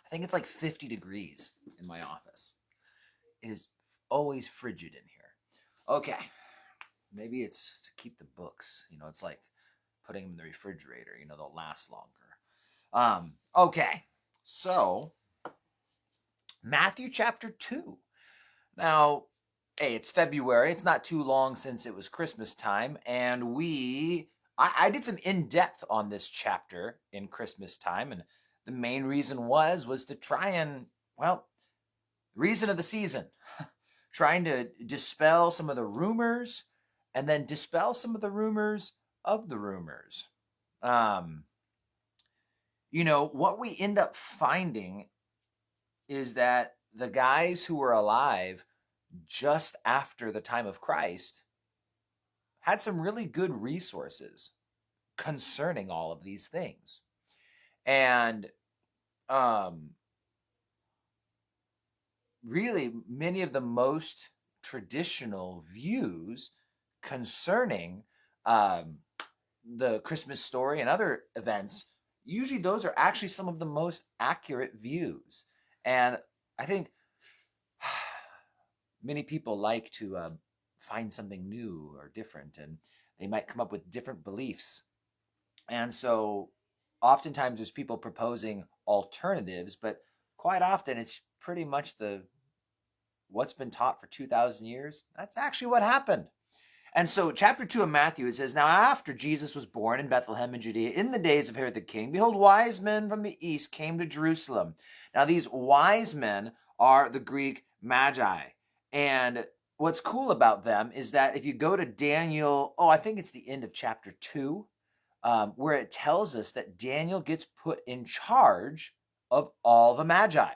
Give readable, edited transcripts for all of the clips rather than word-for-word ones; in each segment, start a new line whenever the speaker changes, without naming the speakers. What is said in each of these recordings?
I think it's like 50 degrees in my office. It is always frigid in here. Okay, maybe it's to keep the books. It's like putting them in the refrigerator. They'll last longer. Okay, so Matthew chapter 2. Now, hey, it's February. It's not too long since it was Christmas time, and I did some in depth on this chapter in Christmas time, and the main reason was to try and, well, reason of the season, trying to dispel some of the rumors, and then dispel some of the rumors of the rumors. Um, what we end up finding is that the guys who were alive just after the time of Christ had some really good resources concerning all of these things. And really, many of the most traditional views concerning the Christmas story and other events, usually those are actually some of the most accurate views. And I think many people like to find something new or different, and they might come up with different beliefs. And so oftentimes there's people proposing alternatives, but quite often it's pretty much the what's been taught for 2,000 years. That's actually what happened. And so, chapter 2 of Matthew, it says, Now after Jesus was born in Bethlehem in Judea, in the days of Herod the king, behold, wise men from the east came to Jerusalem. Now, these wise men are the Greek magi. And what's cool about them is that if you go to Daniel, I think it's the end of chapter 2, where it tells us that Daniel gets put in charge of all the magi.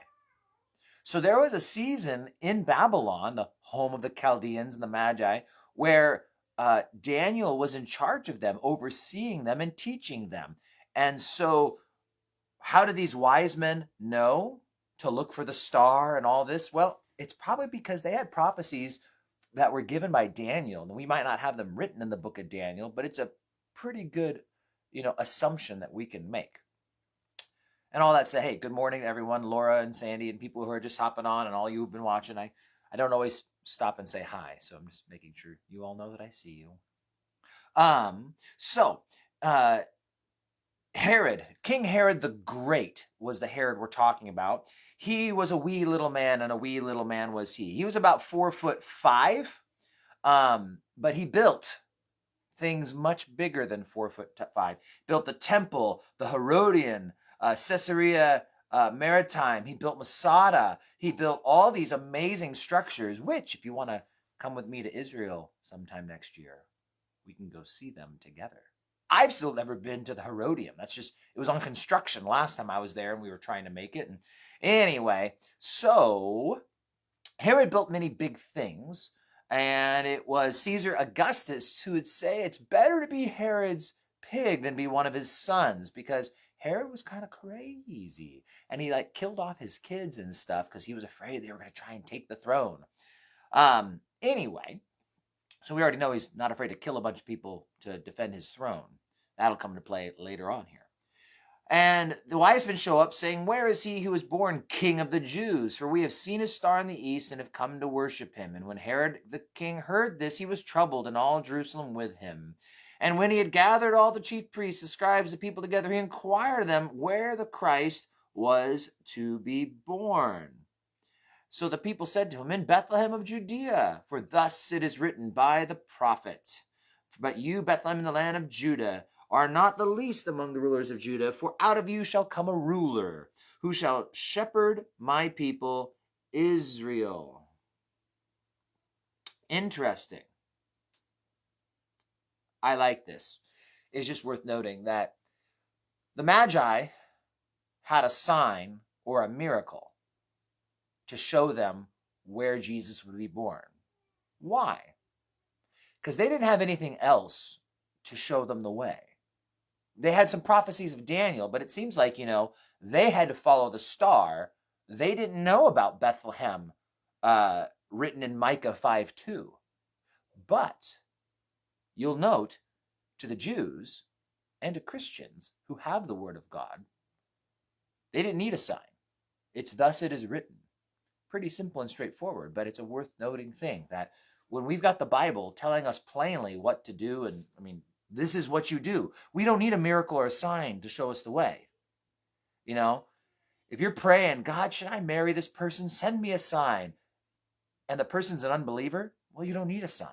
So there was a season in Babylon, the home of the Chaldeans and the Magi, where Daniel was in charge of them, overseeing them and teaching them. And so, how did these wise men know to look for the star and all this? Well, it's probably because they had prophecies that were given by Daniel. And we might not have them written in the book of Daniel, but it's a pretty good, assumption that we can make. And all that say, hey, good morning to everyone, Laura and Sandy and people who are just hopping on and all you who've been watching. I don't always stop and say hi, so I'm just making sure you all know that I see you. So Herod, King Herod the Great was the Herod we're talking about. He was a wee little man, and a wee little man was he. He was about 4'5", but he built things much bigger than 4'5". Built the temple, the Herodian, Caesarea Maritime. He built Masada. He built all these amazing structures, which, if you want to come with me to Israel sometime next year, we can go see them together. I've still never been to the Herodium. It was on construction last time I was there and we were trying to make it. And anyway, so Herod built many big things. And it was Caesar Augustus who would say it's better to be Herod's pig than be one of his sons, because Herod was kind of crazy. And he killed off his kids and stuff because he was afraid they were going to try and take the throne. Anyway, so we already know he's not afraid to kill a bunch of people to defend his throne. That'll come into play later on here. And the wise men show up saying, Where is he who was born King of the Jews? For we have seen his star in the east and have come to worship him. And when Herod the king heard this, he was troubled, and all Jerusalem with him. And when he had gathered all the chief priests, the scribes, the people together, he inquired of them where the Christ was to be born. So the people said to him, In Bethlehem of Judea, for thus it is written by the prophet. But you, Bethlehem, in the land of Judah, are not the least among the rulers of Judah, for out of you shall come a ruler who shall shepherd my people Israel. Interesting. I like this. It's just worth noting that the Magi had a sign or a miracle to show them where Jesus would be born. Why? Because they didn't have anything else to show them the way. They had some prophecies of Daniel, but it seems like, they had to follow the star. They didn't know about Bethlehem, written in Micah 5:2. But you'll note, to the Jews and to Christians who have the Word of God, they didn't need a sign. It's thus it is written. Pretty simple and straightforward, but it's a worth noting thing that when we've got the Bible telling us plainly what to do, and I mean, this is what you do. We don't need a miracle or a sign to show us the way. You know, if you're praying, God, should I marry this person? Send me a sign. And the person's an unbeliever, well, you don't need a sign.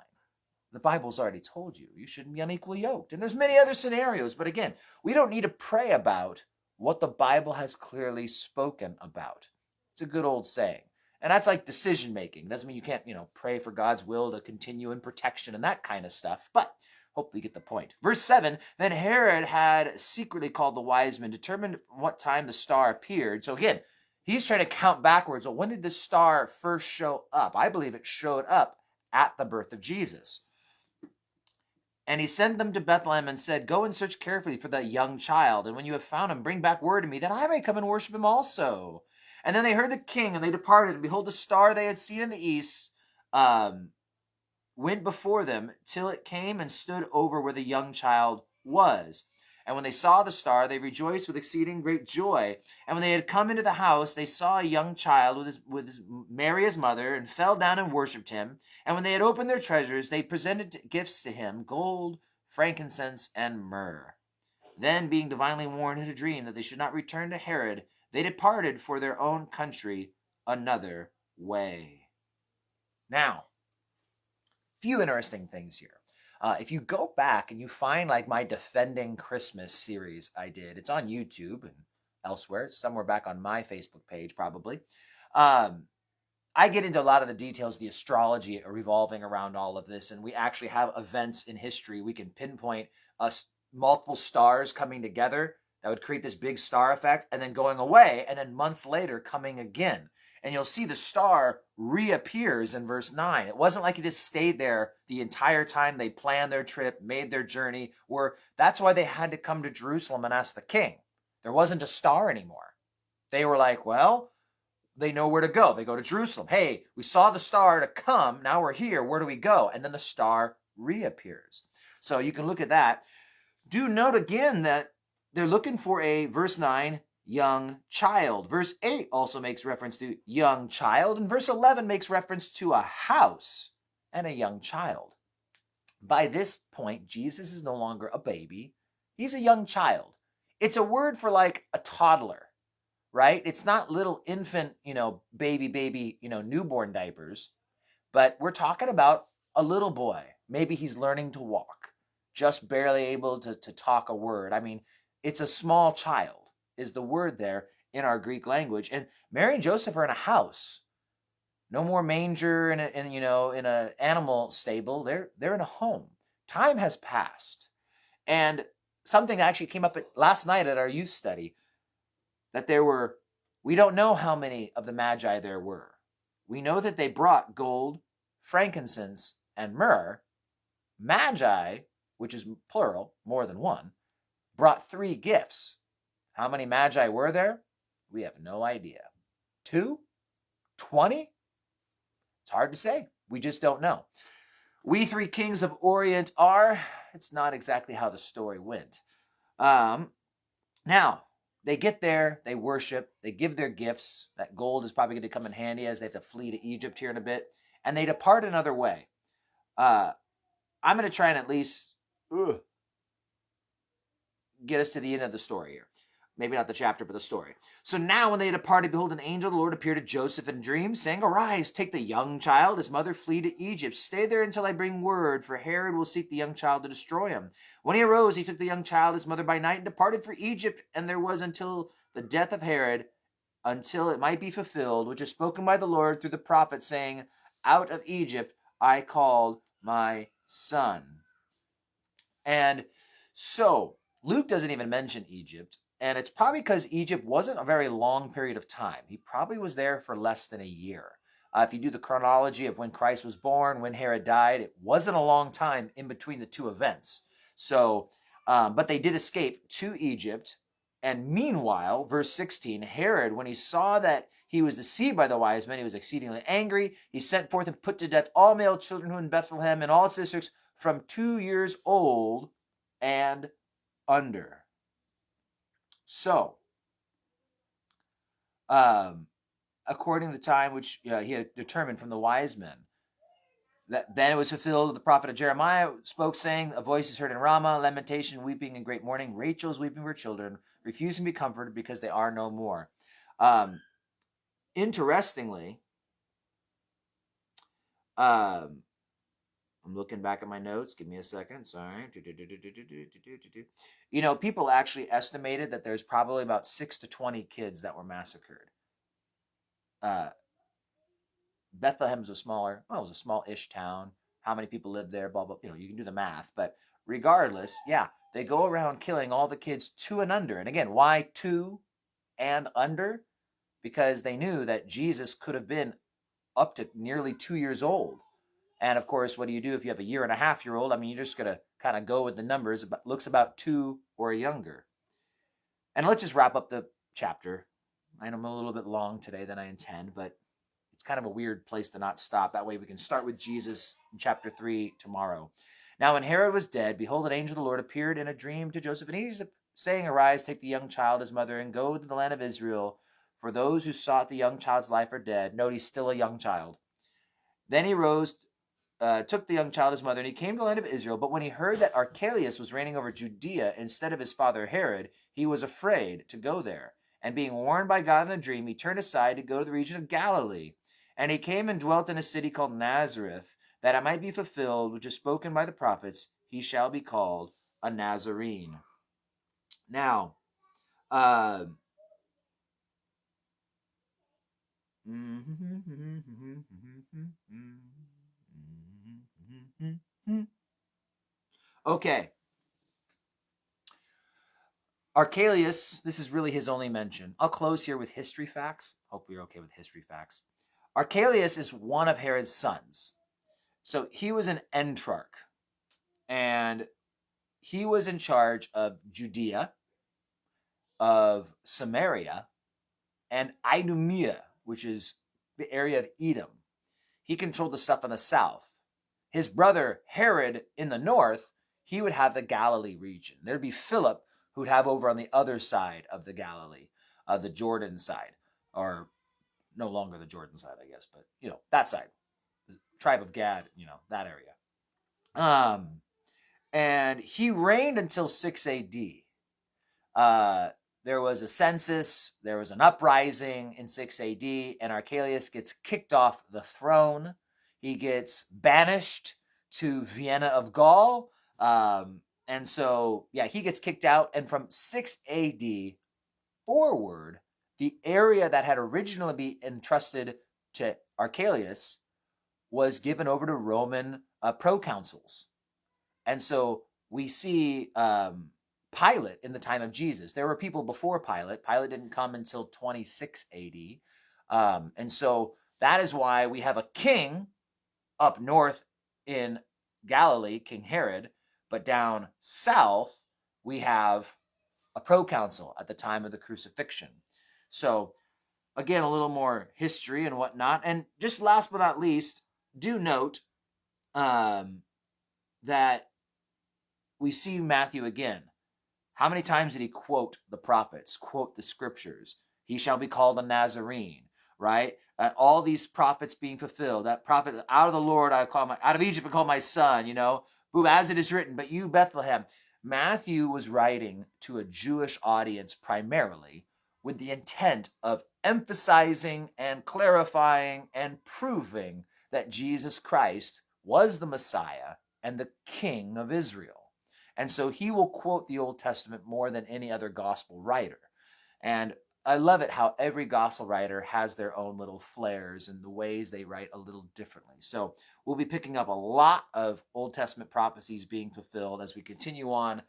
The Bible's already told you you shouldn't be unequally yoked. And there's many other scenarios, but again, we don't need to pray about what the Bible has clearly spoken about. It's a good old saying. And that's like decision making. Doesn't mean you can't, pray for God's will to continue in protection and that kind of stuff. But hopefully you get the point. Verse 7, then Herod had secretly called the wise men, determined what time the star appeared. So again, he's trying to count backwards. Well, when did the star first show up? I believe it showed up at the birth of Jesus. And he sent them to Bethlehem and said, go and search carefully for the young child. And when you have found him, bring back word to me, that I may come and worship him also. And then they heard the king, and they departed. And behold, the star they had seen in the east went before them till it came and stood over where the young child was. And when they saw the star, they rejoiced with exceeding great joy. And when they had come into the house, they saw a young child with Mary his mother, and fell down and worshipped him. And when they had opened their treasures, they presented gifts to him, gold, frankincense, and myrrh. Then, being divinely warned in a dream that they should not return to Herod, they departed for their own country another way. Now, few interesting things here. If you go back and you find like my Defending Christmas series I did, it's on YouTube and elsewhere. It's somewhere back on my Facebook page probably. I get into a lot of the details, the astrology revolving around all of this, and we actually have events in history. We can pinpoint multiple stars coming together that would create this big star effect, and then going away, and then months later coming again. And you'll see the star reappears in verse 9. It wasn't like it just stayed there the entire time they planned their trip, made their journey, that's why they had to come to Jerusalem and ask the king. There wasn't a star anymore. They were like, well, they know where to go. They go to Jerusalem. Hey, we saw the star to come. Now we're here. Where do we go? And then the star reappears. So you can look at that. Do note again that they're looking for a, verse 9, young child. Verse 8 also makes reference to young child, and verse 11 makes reference to a house and a young child. By this point, Jesus is no longer a baby. He's a young child. It's a word for like a toddler, right? It's not little infant, baby, newborn diapers, but we're talking about a little boy. Maybe he's learning to walk, just barely able to talk a word. I mean, it's a small child is the word there in our Greek language. And Mary and Joseph are in a house. No more manger in a animal stable. They're in a home. Time has passed. And something actually came up last night at our youth study, that we don't know how many of the Magi there were. We know that they brought gold, frankincense, and myrrh. Magi, which is plural, more than one, brought 3 gifts. How many Magi were there? We have no idea. 2? 20? It's hard to say. We just don't know. We 3 kings of Orient are. It's not exactly how the story went. Now, they get there, they worship, they give their gifts. That gold is probably going to come in handy as they have to flee to Egypt here in a bit. And they depart another way. I'm going to try and at least get us to the end of the story here. Maybe not the chapter, but the story. So now when they departed, behold, an angel of the Lord appeared to Joseph in a dream, saying, arise, take the young child, his mother, flee to Egypt. Stay there until I bring word, for Herod will seek the young child to destroy him. When he arose, he took the young child, his mother, by night, and departed for Egypt. And there was until the death of Herod, until it might be fulfilled, which is spoken by the Lord through the prophet, saying, out of Egypt I called my son. And so Luke doesn't even mention Egypt. And it's probably because Egypt wasn't a very long period of time. He probably was there for less than a year. If you do the chronology of when Christ was born, when Herod died, it wasn't a long time in between the 2 events. So, but they did escape to Egypt. And meanwhile, verse 16, Herod, when he saw that he was deceived by the wise men, he was exceedingly angry. He sent forth and put to death all male children who were in Bethlehem and all its districts from 2 years old and under. So, according to the time which he had determined from the wise men. Then it was fulfilled. The prophet of Jeremiah spoke, saying, "A voice is heard in Ramah, lamentation, weeping, and great mourning. Rachel is weeping for her children, refusing to be comforted because they are no more." Interestingly, I'm looking back at my notes. Give me a second. Sorry. People actually estimated that there's probably about 6 to 20 kids that were massacred. Bethlehem's it was a small-ish town. How many people lived there? Blah, blah. You can do the math. But regardless, yeah, they go around killing all the kids 2 and under. And again, why 2 and under? Because they knew that Jesus could have been up to nearly 2 years old. And of course, what do you do if you have a 1.5-year-old? I mean, you're just going to kind of go with the numbers. It looks about 2 or younger. And let's just wrap up the chapter. I know I'm a little bit long today than I intend, but it's kind of a weird place to not stop. That way we can start with Jesus in chapter 3 tomorrow. Now, when Herod was dead, behold, an angel of the Lord appeared in a dream to Joseph in Egypt, saying, "Arise, take the young child, his mother, and go to the land of Israel, for those who sought the young child's life are dead." Note, he's still a young child. Then he rose, took the young child, his mother, and he came to the land of Israel. But when he heard that Archelaus was reigning over Judea instead of his father Herod, he was afraid to go there. And being warned by God in a dream, he turned aside to go to the region of Galilee. And he came and dwelt in a city called Nazareth, that it might be fulfilled, which is spoken by the prophets, he shall be called a Nazarene. Now, okay. Archelaus, this is really his only mention. I'll close here with history facts. Hope you're okay with history facts. Archelaus is one of Herod's sons. So he was an entrarch. And he was in charge of Judea, of Samaria, and Idumea, which is the area of Edom. He controlled the stuff in the south. His brother Herod in the north, he would have the Galilee region. There'd be Philip, who'd have over on the other side of the Galilee, the Jordan side, or no longer the Jordan side, I guess, but that side, the tribe of Gad, that area. And he reigned until 6 A.D. There was a census, there was an uprising in 6 A.D., and Archelaus gets kicked off the throne. He gets banished to Vienna of Gaul. And so, he gets kicked out. And from 6 A.D. forward, the area that had originally been entrusted to Archelaus was given over to Roman proconsuls. And so we see Pilate in the time of Jesus. There were people before Pilate. Pilate didn't come until 26 A.D. And so that is why we have a king up north in Galilee, King Herod, but down south we have a proconsul at the time of the crucifixion. So again, a little more history and whatnot. And just last but not least, do note that we see Matthew again. How many times did he quote the prophets, quote the scriptures? He shall be called a Nazarene, right? All these prophets being fulfilled. That prophet, out of the Lord I call out of Egypt I call my son, boom, as it is written, but you, Bethlehem. Matthew was writing to a Jewish audience primarily with the intent of emphasizing and clarifying and proving that Jesus Christ was the Messiah and the King of Israel. And so he will quote the Old Testament more than any other gospel writer. And I love it how every gospel writer has their own little flares and the ways they write a little differently. So we'll be picking up a lot of Old Testament prophecies being fulfilled as we continue on.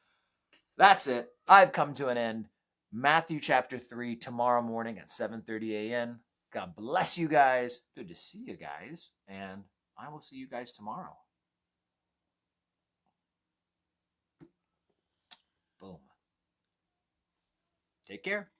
That's it. I've come to an end. Matthew chapter 3 tomorrow morning at 7:30 a.m. God bless you guys. Good to see you guys. And I will see you guys tomorrow. Boom. Take care.